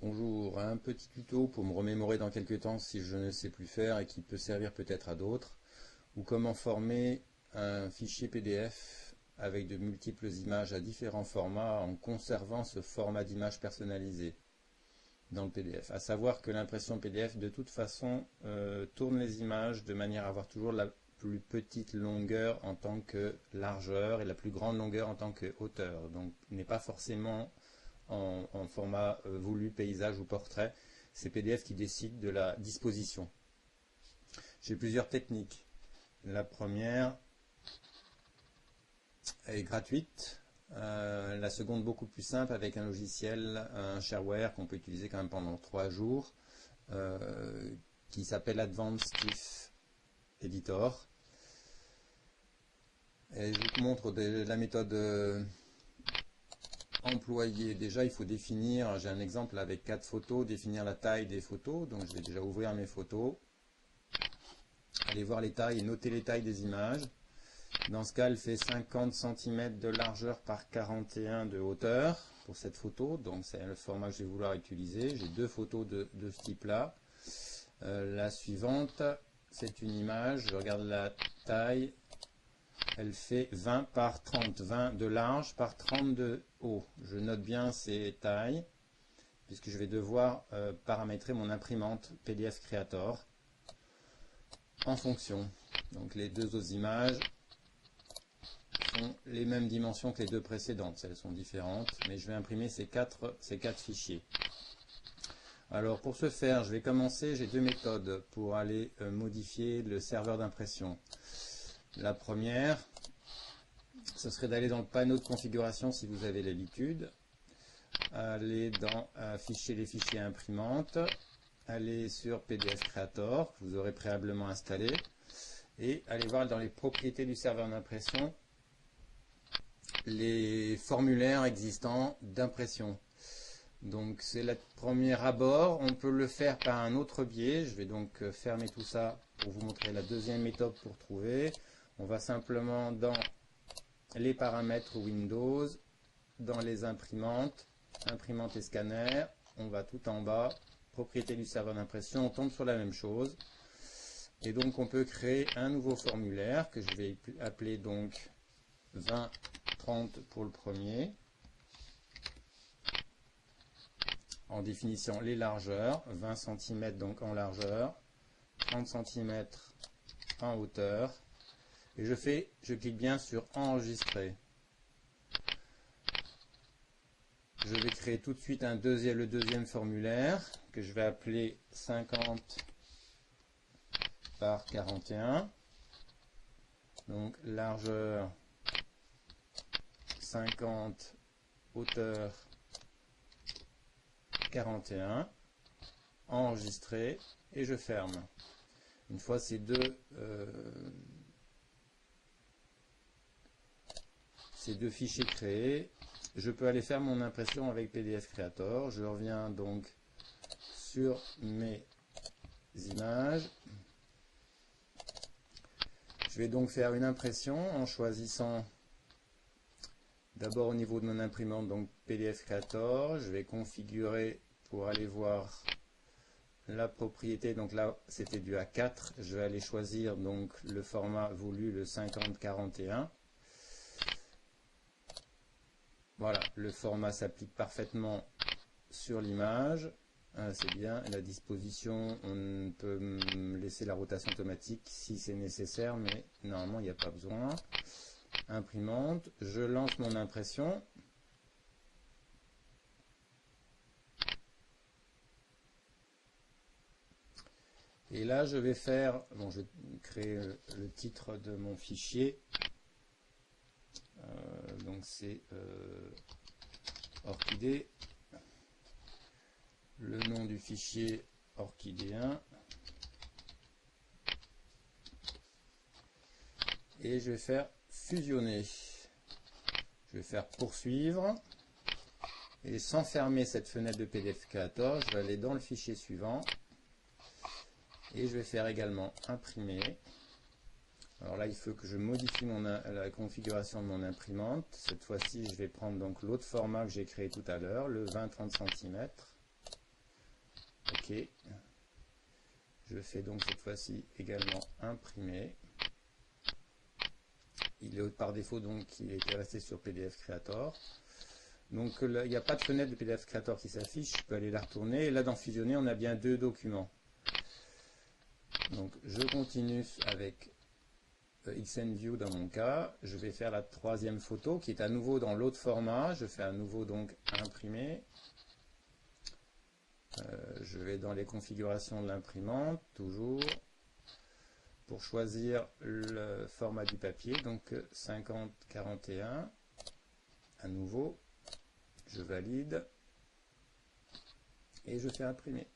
Bonjour, un petit tuto pour me remémorer dans quelques temps si je ne sais plus faire et qui peut servir peut-être à d'autres, ou comment former un fichier PDF avec de multiples images à différents formats en conservant ce format d'image personnalisé dans le PDF. À savoir que l'impression PDF de toute façon tourne les images de manière à avoir toujours la plus petite longueur en tant que largeur et la plus grande longueur en tant que hauteur. Donc n'est pas forcément en format voulu, paysage ou portrait. C'est PDF qui décide de la disposition. J'ai plusieurs techniques. La première est gratuite. La seconde beaucoup plus simple avec un logiciel, un shareware qu'on peut utiliser quand même pendant 3 jours, qui s'appelle Advanced TIFF Editor. Et je vous montre la méthode employée. Déjà, il faut définir, j'ai un exemple avec 4 photos, définir la taille des photos. Donc je vais déjà ouvrir mes photos, aller voir les tailles et noter les tailles des images. Dans ce cas, elle fait 50 cm de largeur par 41 de hauteur pour cette photo. Donc c'est le format que je vais vouloir utiliser. J'ai 2 photos de ce type-là. La suivante, c'est une image. Je regarde la taille. Elle fait 20 par 30. 20 de large par 30 de haut. Je note bien ces tailles puisque je vais devoir paramétrer mon imprimante PDF Creator en fonction. Donc les deux autres images sont les mêmes dimensions que les deux précédentes. Elles sont différentes, mais je vais imprimer ces quatre fichiers. Alors pour ce faire, je vais commencer, j'ai 2 méthodes pour aller modifier le serveur d'impression. La première, ce serait d'aller dans le panneau de configuration si vous avez l'habitude, aller dans les fichiers imprimantes, aller sur PDF Creator, que vous aurez préalablement installé, et aller voir dans les propriétés du serveur d'impression les formulaires existants d'impression. Donc c'est le premier abord, on peut le faire par un autre biais. Je vais donc fermer tout ça pour vous montrer la deuxième méthode pour trouver. On va simplement dans les paramètres Windows, dans les imprimantes, imprimantes et scanners, on va tout en bas, propriété du serveur d'impression, on tombe sur la même chose. Et donc on peut créer un nouveau formulaire que je vais appeler donc 20-30 pour le premier, en définissant les largeurs, 20 cm donc en largeur, 30 cm en hauteur, et je clique bien sur enregistrer. Je vais créer tout de suite le deuxième formulaire que je vais appeler 50 par 41. Donc largeur 50, hauteur 41. Enregistrer et je ferme. Une fois ces deux fichiers créés, je peux aller faire mon impression avec PDF Creator. Je reviens donc sur mes images. Je vais donc faire une impression en choisissant d'abord au niveau de mon imprimante, donc PDF Creator. Je vais configurer pour aller voir la propriété. Donc là, c'était du A4. Je vais aller choisir donc le format voulu, le 50-41. Voilà, le format s'applique parfaitement sur l'image. C'est bien, la disposition, on peut laisser la rotation automatique si c'est nécessaire, mais normalement il n'y a pas besoin. Imprimante, je lance mon impression. Et là je vais faire, bon je vais créer le titre de mon fichier. Donc c'est orchidée. Le nom du fichier orchidéen. Et je vais faire fusionner. Je vais faire poursuivre. Et sans fermer cette fenêtre de PDF Creator, je vais aller dans le fichier suivant. Et je vais faire également imprimer. Alors là, il faut que je modifie la configuration de mon imprimante. Cette fois-ci, je vais prendre donc l'autre format que j'ai créé tout à l'heure, le 20-30 cm. OK. Je fais donc cette fois-ci également imprimer. Il est par défaut, donc il était resté sur PDF Creator. Donc là, il n'y a pas de fenêtre de PDF Creator qui s'affiche, je peux aller la retourner. Et là dans Fusionner, on a bien deux documents. Donc je continue avec XNView dans mon cas. Je vais faire la troisième photo qui est à nouveau dans l'autre format. Je fais à nouveau donc imprimer. Je vais dans les configurations de l'imprimante, toujours, pour choisir le format du papier, donc 50-41. À nouveau, je valide et je fais imprimer.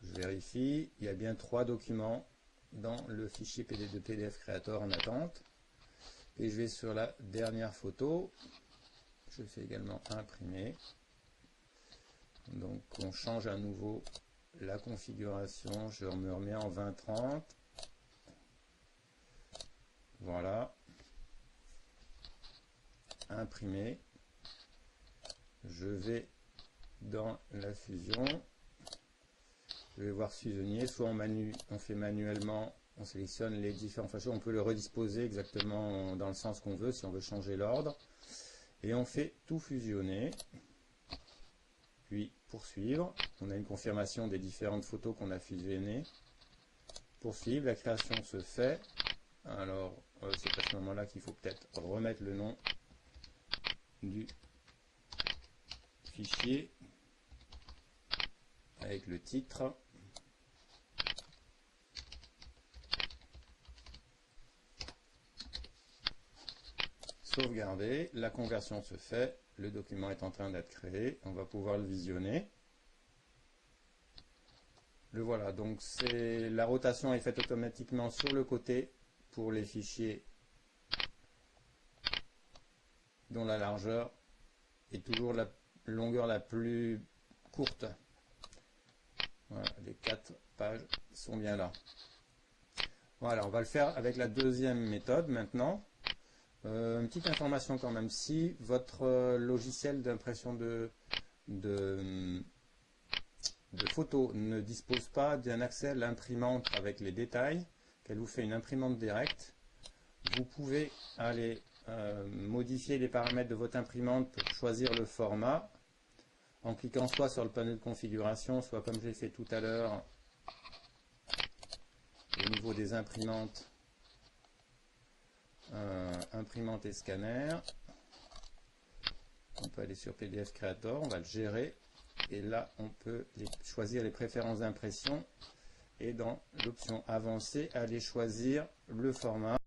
Je vérifie, il y a bien 3 documents dans le fichier de PDF Creator en attente. Et je vais sur la dernière photo. Je fais également imprimer. Donc on change à nouveau la configuration. Je me remets en 20-30. Voilà. Imprimer. Je vais dans la fusion. Je vais voir fusionner, soit on fait manuellement, on sélectionne les différentes façons, on peut le redisposer exactement dans le sens qu'on veut si on veut changer l'ordre. Et on fait tout fusionner, puis poursuivre. On a une confirmation des différentes photos qu'on a fusionnées. Poursuivre, la création se fait. Alors c'est à ce moment-là qu'il faut peut-être remettre le nom du fichier avec le titre. Sauvegarder, la conversion se fait, le document est en train d'être créé, on va pouvoir le visionner. Le voilà, donc la rotation est faite automatiquement sur le côté pour les fichiers dont la largeur est toujours la longueur la plus courte. Voilà, les 4 pages sont bien là. Voilà, on va le faire avec la deuxième méthode maintenant. Une petite information quand même, si votre logiciel d'impression de photos ne dispose pas d'un accès à l'imprimante avec les détails, qu'elle vous fait une imprimante directe, vous pouvez aller modifier les paramètres de votre imprimante pour choisir le format en cliquant soit sur le panneau de configuration, soit comme j'ai fait tout à l'heure au niveau des imprimantes, imprimante et scanner. On peut aller sur PDF Creator, on va le gérer et là on peut choisir les préférences d'impression et dans l'option avancée aller choisir le format.